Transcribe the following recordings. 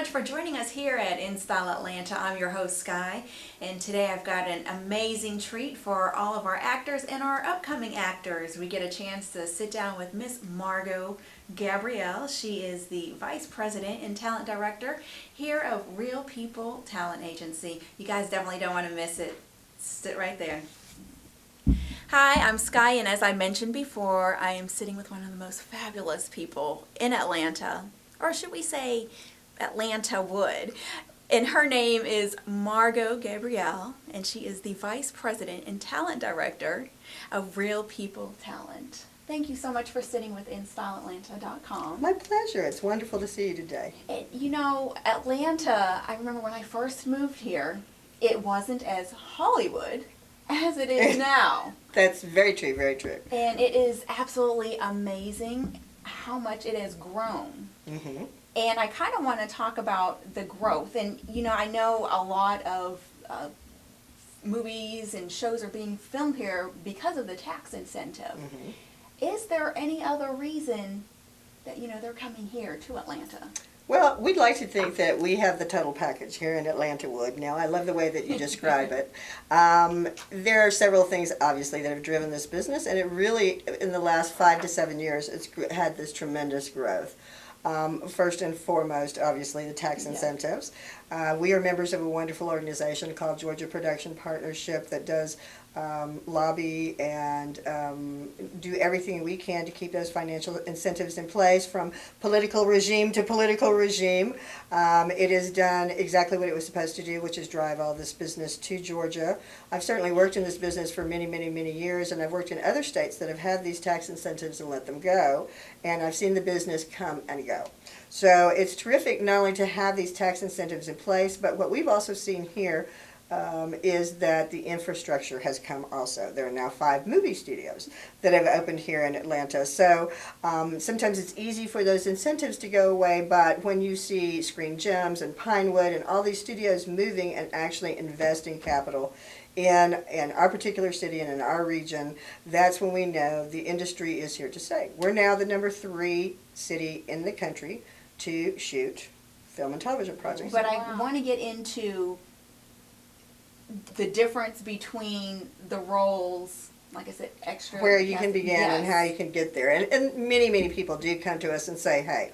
much for joining us here at In Style Atlanta. I'm your host, Skye, and today I've got an amazing treat for all of our actors and our upcoming actors. We get a chance to sit down with Miss Margo Gabriel. She is the Vice President and Talent Director here of Real People Talent Agency. You guys definitely don't want to miss it. Sit right there. Hi, I'm Skye, and as I mentioned before, I am sitting with one of the most fabulous people in Atlanta, or should we say Atlantawood. And her name is Margo Gabriel, and she is the Vice President and Talent Director of Real People Talent. Thank you so much for sitting with InStyleAtlanta.com. My pleasure. It's wonderful to see you today. And, you know, Atlanta, I remember when I first moved here, it wasn't as Hollywood as it is now. That's very true, very true. And it is absolutely amazing how much it has grown. Mm-hmm. And I kind of want to talk about the growth. And, you know, I know a lot of movies and shows are being filmed here because of the tax incentive. Mm-hmm. Is there any other reason that, you know, they're coming here to Atlanta? Well, we'd like to think that we have the total package here in Atlantawood. Now, I love the way that you describe it. There are several things, obviously, that have driven this business, and it really, in the last 5 to 7 years, it's had this tremendous growth. First and foremost, obviously, the tax incentives. We are members of a wonderful organization called Georgia Production Partnership that does lobby and do everything we can to keep those financial incentives in place from political regime to political regime. It has done exactly what it was supposed to do, which is drive all this business to Georgia. I've certainly worked in this business for many, many, many years, and I've worked in other states that have had these tax incentives and let them go, and I've seen the business come and go. So it's terrific not only to have these tax incentives in place, but what we've also seen here is that the infrastructure has come also. There are now 5 movie studios that have opened here in Atlanta. So sometimes it's easy for those incentives to go away, but when you see Screen Gems and Pinewood and all these studios moving and actually investing capital in our particular city and in our region, that's when we know the industry is here to stay. We're now the number 3 city in the country to shoot film and television projects. But I want to get into the difference between the roles, like I said, extra. Where you can begin and how you can get there. And many, many people do come to us and say, hey,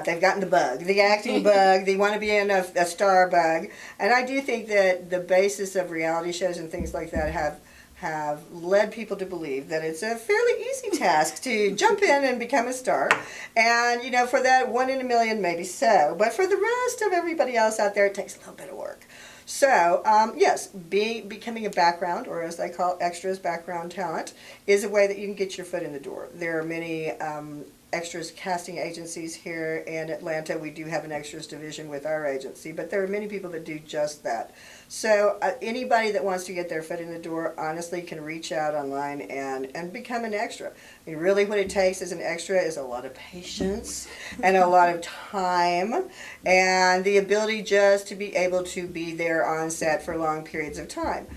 they've gotten the bug, the acting bug, they want to be in a star bug. And I do think that the basis of reality shows and things like that have led people to believe that it's a fairly easy task to jump in and become a star. And, you know, for that 1 in a million, maybe so. But for the rest of everybody else out there, it takes a little bit of work. So, yes, becoming a background, or as they call extras, background talent, is a way that you can get your foot in the door. There are many extras casting agencies here in Atlanta. We do have an extras division with our agency, but there are many people that do just that. So anybody that wants to get their foot in the door, honestly, can reach out online and become an extra. I mean, really what it takes as an extra is a lot of patience and a lot of time and the ability just to be able to be there on set for long periods of time.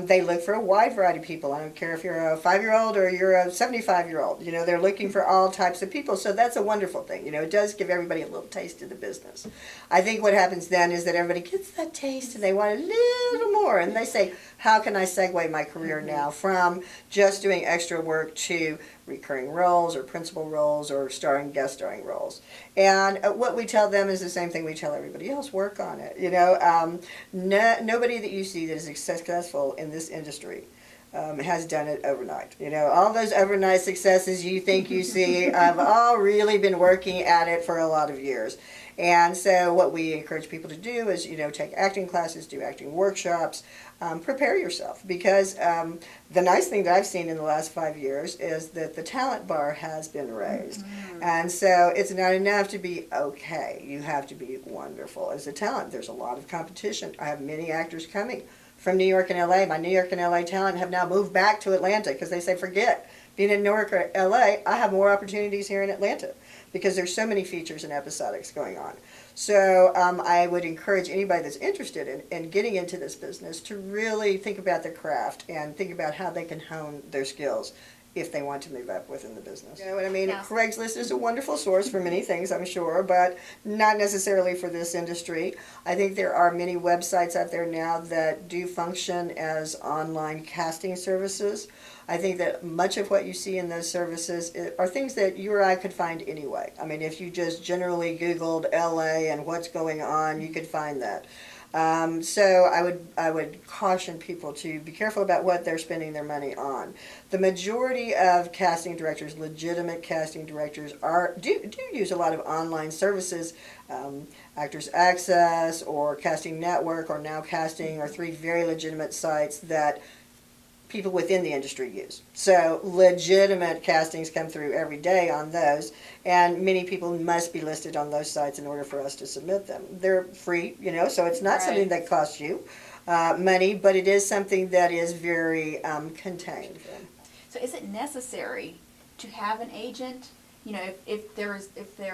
They look for a wide variety of people. I don't care if you're a 5-year-old or you're a 75-year-old. You know, they're looking for all types of people. So that's a wonderful thing. You know, it does give everybody a little taste of the business. I think what happens then is that everybody gets that taste and they want a little more. And they say, how can I segue my career now from just doing extra work to recurring roles or principal roles or guest starring roles? And what we tell them is the same thing we tell everybody else: work on it. You know, nobody that you see that is successful in this industry has done it overnight. You know, all those overnight successes you think you see have all really been working at it for a lot of years. And so what we encourage people to do is, you know, take acting classes, do acting workshops, prepare yourself. Because the nice thing that I've seen in the last 5 years is that the talent bar has been raised. Mm-hmm. And so it's not enough to be okay. You have to be wonderful as a talent. There's a lot of competition. I have many actors coming from New York and LA. My New York and LA talent have now moved back to Atlanta because they say, forget being in New York or LA, I have more opportunities here in Atlanta because there's so many features and episodics going on. So I would encourage anybody that's interested in getting into this business to really think about their craft and think about how they can hone their skills if they want to move up within the business. You know what I mean? Yeah. Craigslist is a wonderful source for many things, I'm sure, but not necessarily for this industry. I think there are many websites out there now that do function as online casting services. I think that much of what you see in those services are things that you or I could find anyway. I mean, if you just generally Googled LA and what's going on, you could find that. So I would caution people to be careful about what they're spending their money on. The majority of casting directors, legitimate casting directors, do use a lot of online services. Actors Access or Casting Network or Now Casting are three very legitimate sites that people within the industry use. So legitimate castings come through every day on those, and many people must be listed on those sites in order for us to submit them. They're free, so it's not something that costs you money, but it is something that is very contained. So is it necessary to have an agent? If there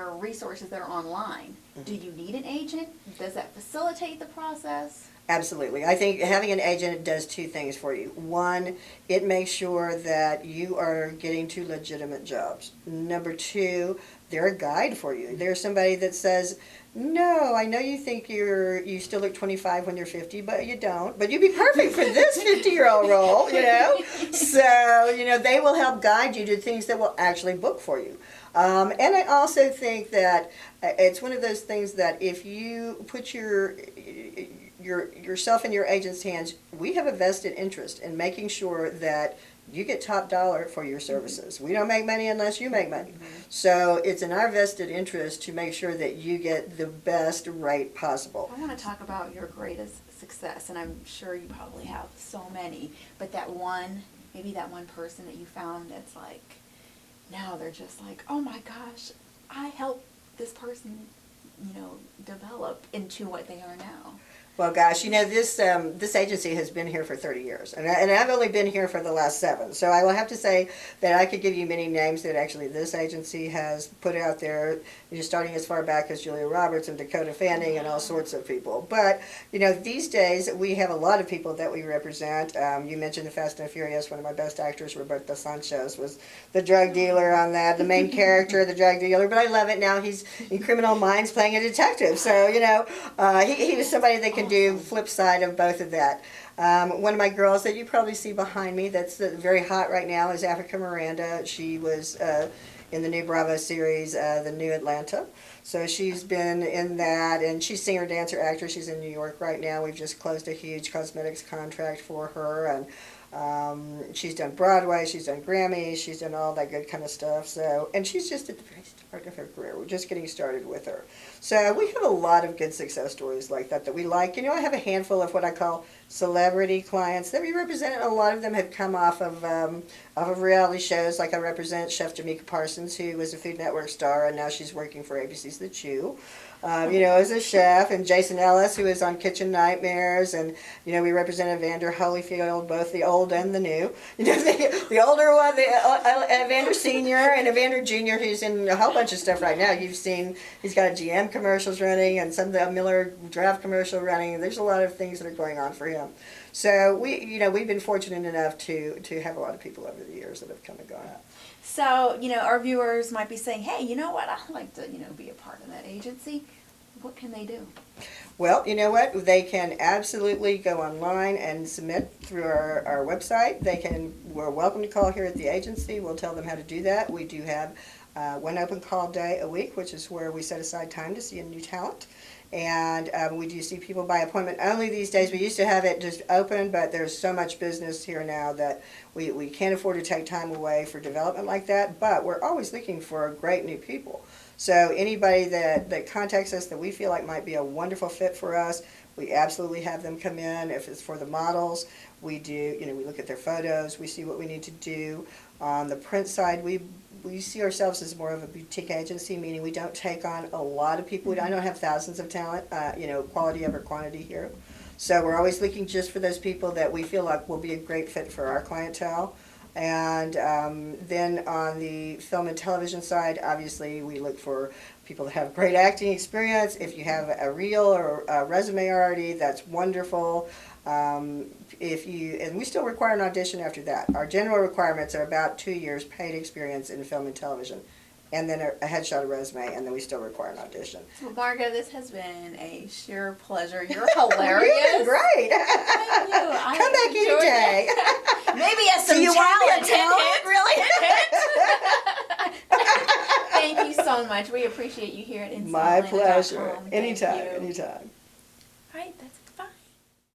are resources that are online, do you need an agent? Does that facilitate the process? Absolutely. I think having an agent does two things for you. One, it makes sure that you are getting to legitimate jobs. Number two, they're a guide for you. They're somebody that says, no, I know you think you still look 25 when you're 50, but you don't. But you'd be perfect for this 50-year-old role, So, they will help guide you to things that will actually book for you. And I also think that it's one of those things that if you put yourself in your agent's hands, we have a vested interest in making sure that you get top dollar for your services. We don't make money unless you make money. So it's in our vested interest to make sure that you get the best rate possible. I want to talk about your greatest success, and I'm sure you probably have so many, but maybe that one person that you found that's like, now they're just like, oh my gosh, I helped this person, develop into what they are now. Well, gosh, this agency has been here for 30 years, and I've only been here for the last 7. So I will have to say that I could give you many names that actually this agency has put out there, starting as far back as Julia Roberts and Dakota Fanning and all sorts of people. But, these days we have a lot of people that we represent. You mentioned the Fast and Furious. One of my best actors, Roberto Sanchez, was the drug dealer on that, the main character, the drug dealer. But I love it. Now he's in Criminal Minds playing a detective. So, he was somebody that can do flip side of both of that. One of my girls that you probably see behind me that's very hot right now is Africa Miranda. She was in the new Bravo series, The New Atlanta. So she's been in that, and she's singer, dancer, actor. She's in New York right now. We've just closed a huge cosmetics contract for her, and she's done Broadway, she's done Grammys, she's done all that good kind of stuff. So, and she's just at the very start of her career. We're just getting started with her. So we have a lot of good success stories like that we like. I have a handful of what I call celebrity clients that we represent. A lot of them have come off of reality shows. Like I represent Chef Jamaica Parsons, who was a Food Network star, and now she's working for ABC's The Chew. As a chef, and Jason Ellis, who is on Kitchen Nightmares, and we represent Evander Holyfield, both the old and the new. The older one, Evander Senior, and Evander Junior, who's in a whole bunch of stuff right now. You've seen he's got GM commercials running, and some of the Miller Draft commercial running. There's a lot of things that are going on for him. So we've been fortunate enough to have a lot of people over the years that have come and gone. So, our viewers might be saying, hey, you know what, I'd like to, be a part of that agency. What can they do? Well, you know what? They can absolutely go online and submit through our website. We're welcome to call here at the agency. We'll tell them how to do that. We do have one open call day a week, which is where we set aside time to see a new talent. And we do see people by appointment only these days. We used to have it just open, but there's so much business here now that we can't afford to take time away for development like that. But we're always looking for great new people. So anybody that contacts us that we feel like might be a wonderful fit for us, we absolutely have them come in. If it's for the models, we do, we look at their photos, we see what we need to do. On the print side, we see ourselves as more of a boutique agency, meaning we don't take on a lot of people. I don't have thousands of talent, quality over quantity here. So we're always looking just for those people that we feel like will be a great fit for our clientele. And then on the film and television side, obviously we look for people that have great acting experience. If you have a reel or a resume already, that's wonderful. And we still require an audition after that. Our general requirements are about 2 years paid experience in film and television, and then a headshot, a resume, and then we still require an audition. Well, Margo, this has been a sheer pleasure. You're hilarious. You've been great. Thank you. I Come back any enjoyed day. it. Maybe as some Do you want talent. me to tell it? Really? Thank you so much. We appreciate you here at My InStyleAtlanta.com. pleasure. Thank Anytime, you. anytime. All right, that's